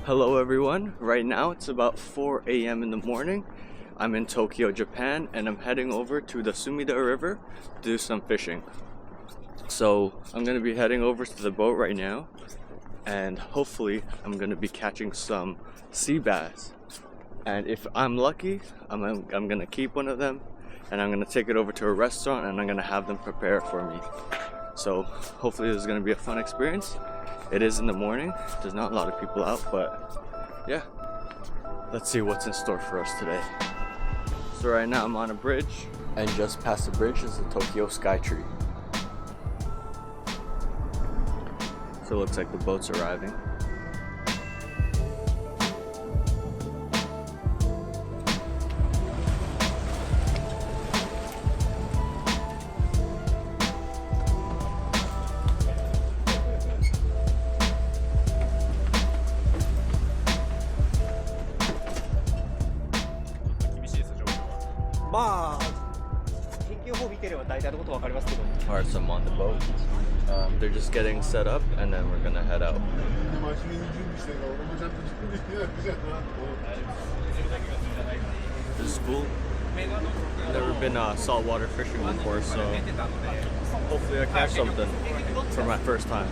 Hello everyone, right now it's about 4 a.m. in the morning. I'm in Tokyo, Japan, and I'm heading over to the Sumida River to do some fishing. So I'm going to be heading over to the boat right now, and hopefully I'm going to be catching some sea bass. And if I'm lucky, I'm going to keep one of them, and I'm going to take it over to a restaurant and I'm going to have them prepare it for me. So hopefully this is going to be a fun experience. It is in the morning, there's not a lot of people out, but yeah, let's see what's in store for us today. So right now I'm on a bridge, and just past the bridge is the Tokyo Skytree. So it looks like the boat's arriving. Alright, so I'm on the boat. They're just getting set up and then we're gonna head out. This is cool. I've never been saltwater fishing before, so hopefully I catch something for my first time.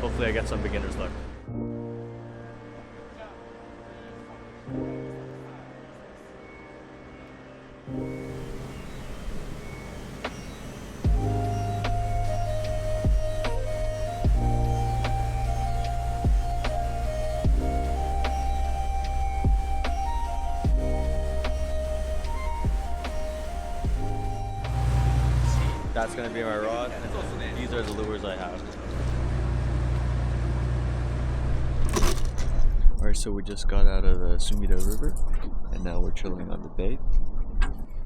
Hopefully I get some beginner's luck. That's gonna be my rod, and these are the lures I have. Alright, so we just got out of the Sumida River, and now we're chilling on the bay.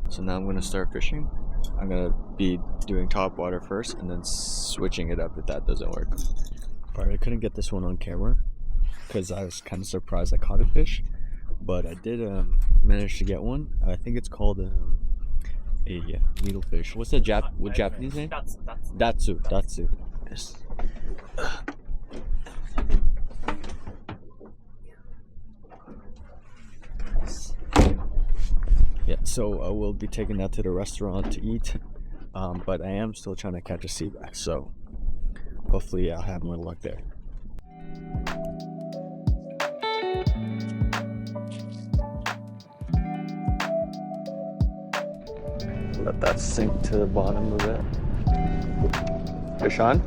So now I'm gonna start fishing. I'm gonna be doing top water first, and then switching it up if that doesn't work. Alright, I couldn't get this one on camera, because I was kind of surprised I caught a fish. But I did manage to get one. I think it's called a needlefish. What's the Japanese name? Datsu. Yes. Yeah, so we'll be taking that to the restaurant to eat. But I am still trying to catch a sea bass, so hopefully I'll have more luck there. Let that sink to the bottom of it. Fish on?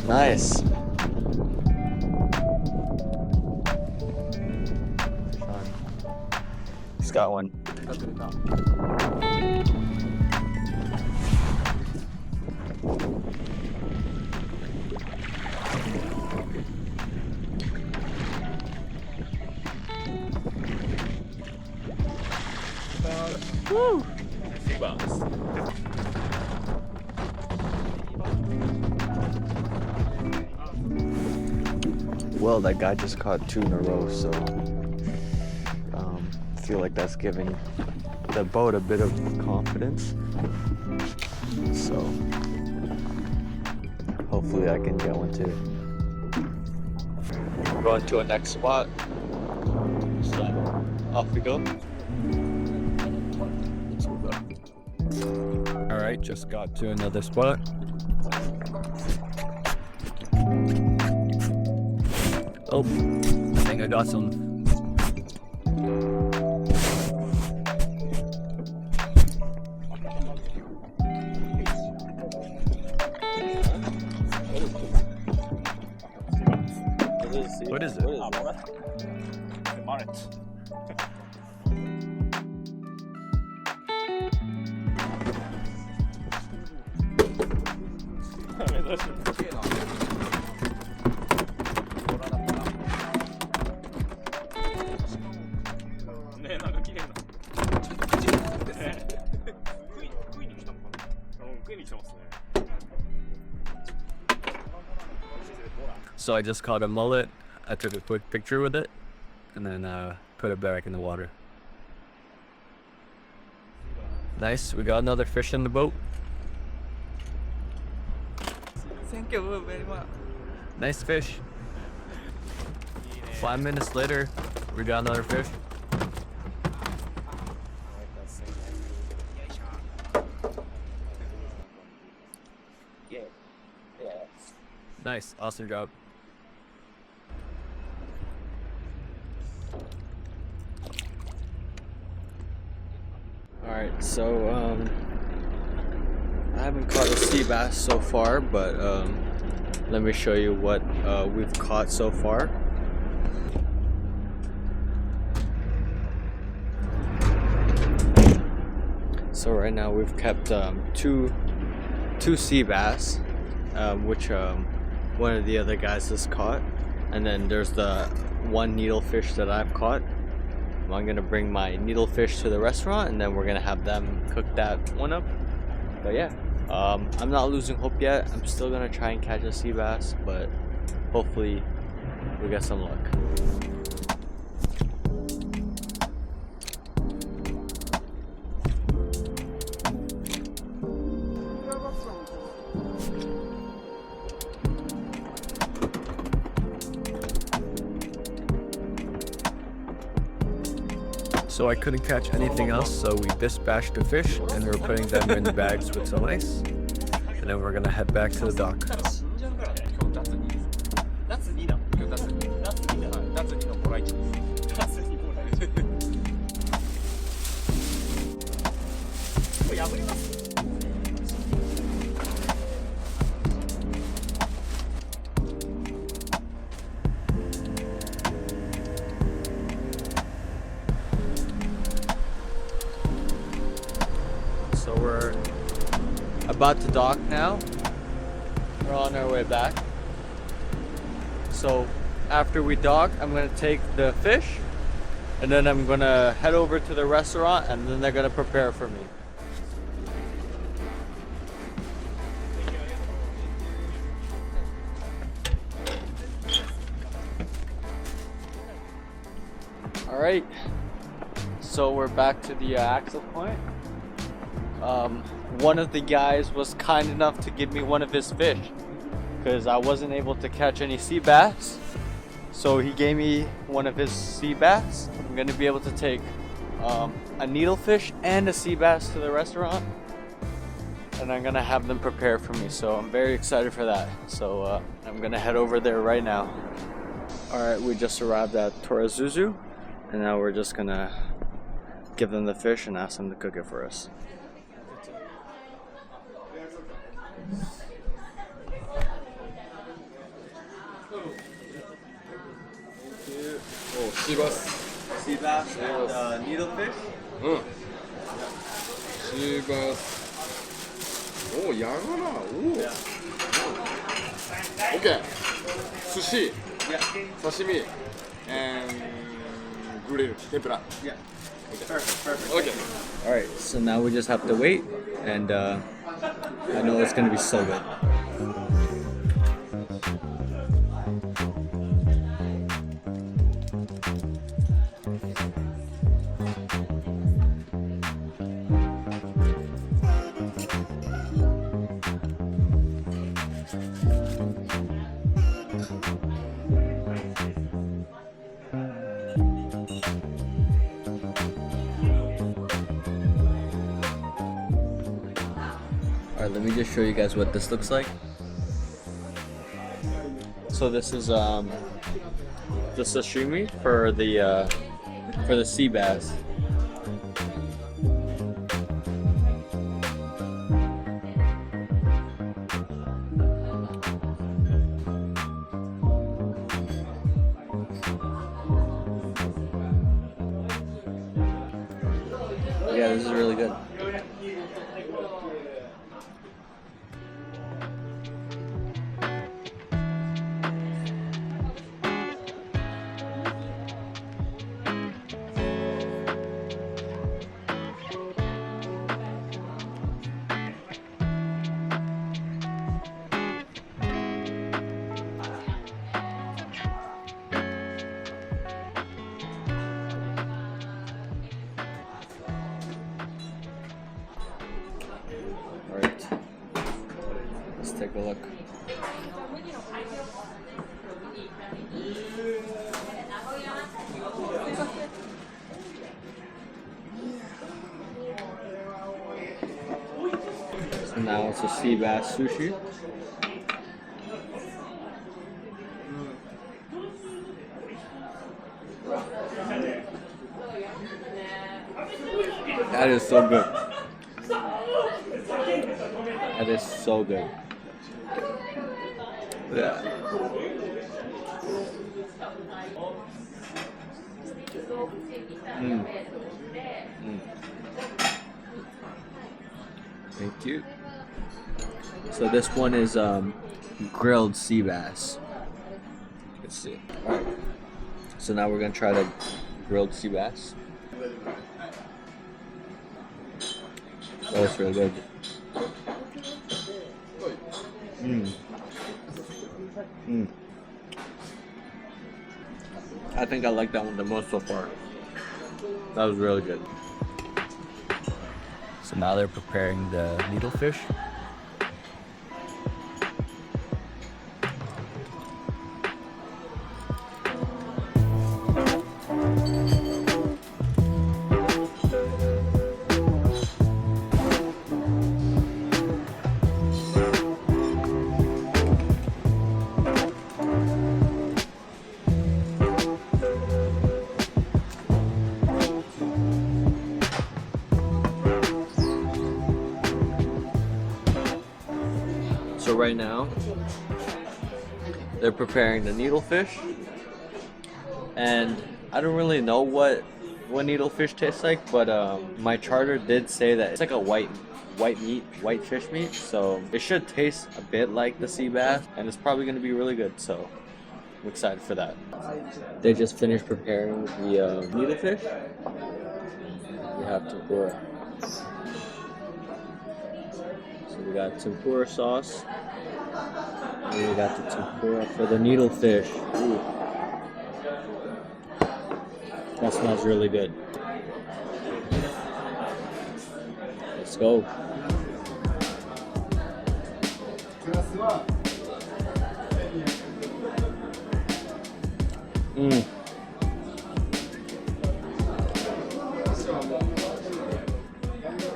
Nice. Fish on. He's got one. Woo! Well, that guy just caught 2 in a row, so I feel like that's giving the boat a bit of confidence. So hopefully I can get one too. We're going to our next spot. So off we go. Alright, just got to another spot. Oh, I think I got some. What is it? So I just caught a mullet. I took a quick picture with it and then put it back in the water. Nice, we got another fish in the boat. Thank you very much. Nice fish. 5 minutes later, we got another fish. Nice, awesome job. Alright, so I haven't caught a sea bass so far, but let me show you what we've caught so far. So right now we've kept two sea bass, which one of the other guys has caught, and then there's the one needlefish that I've caught. I'm gonna bring my needlefish to the restaurant, and then we're gonna have them cook that one up. But yeah, I'm not losing hope yet. I'm still gonna try and catch a sea bass, but hopefully we get some luck. So I couldn't catch anything else, so we dispatched the fish and we're putting them in bags with some ice. And then we're gonna head back to the dock. So we're about to dock now. We're on our way back. So after we dock, I'm gonna take the fish and then I'm gonna head over to the restaurant and then they're gonna prepare for me. All right, so we're back to the access point. One of the guys was kind enough to give me one of his fish because I wasn't able to catch any sea bass. So he gave me one of his sea bass. I'm gonna be able to take a needlefish and a sea bass to the restaurant, and I'm gonna have them prepare for me. So I'm very excited for that. So I'm gonna head over there right now. All right, we just arrived at Torazuzu, and now we're just gonna give them the fish and ask them to cook it for us. Oh, sea bass. Sea bass and needlefish. Sea bass. Oh, yagana. Oh. Yeah. Okay. Sushi, Yeah. sashimi, and grill, tempura. Yeah. Perfect. Okay. All right. So now we just have to wait, and I know it's gonna be so good. Alright, let me just show you guys what this looks like. So this is the sashimi for the sea bass. Yeah, this is really good. Alright, let's take a look. So now it's a sea bass sushi. That is so good. That is so good. Yeah. Thank you. So this one is grilled sea bass. Let's see. Alright. So now we're gonna try the grilled sea bass. Oh, it's really good. I think I like that one the most so far. That was really good. So now they're preparing the needlefish. So right now, they're preparing the needlefish, and I don't really know what needlefish tastes like, but my charter did say that it's like a white fish meat, so it should taste a bit like the sea bass, and it's probably going to be really good, so I'm excited for that. They just finished preparing the needlefish. We have tempura. So we got tempura sauce, and we got the tempura for the needlefish. Ooh. That smells really good. Let's go.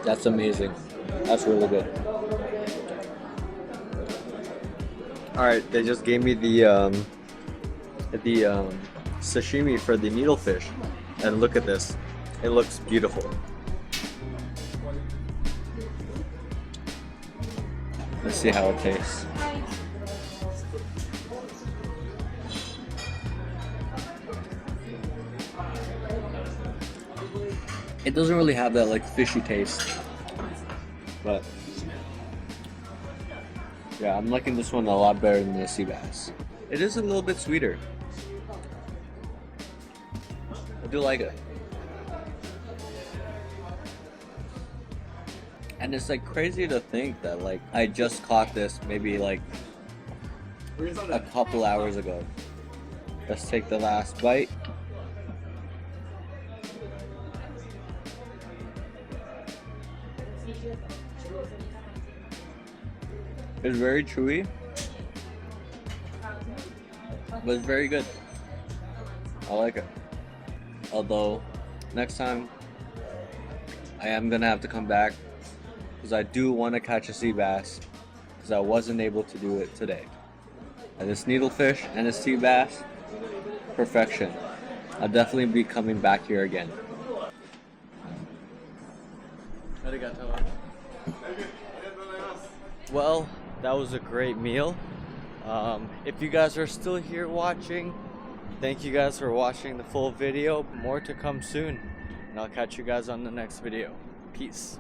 That's amazing. That's really good. Alright, they just gave me the sashimi for the needlefish. And look at this. It looks beautiful. Let's see how it tastes. It doesn't really have that like fishy taste, but yeah, I'm liking this one a lot better than the sea bass. It is a little bit sweeter. I do like it. And it's like crazy to think that like I just caught this maybe like a couple hours ago. Let's take the last bite. It's very chewy, but it's very good. I like it. Although, next time, I am gonna have to come back because I do want to catch a sea bass because I wasn't able to do it today. And this needlefish and this sea bass, perfection. I'll definitely be coming back here again. Well, that was a great meal. If you guys are still here watching, thank you guys for watching the full video. More to come soon, and I'll catch you guys on the next video. Peace.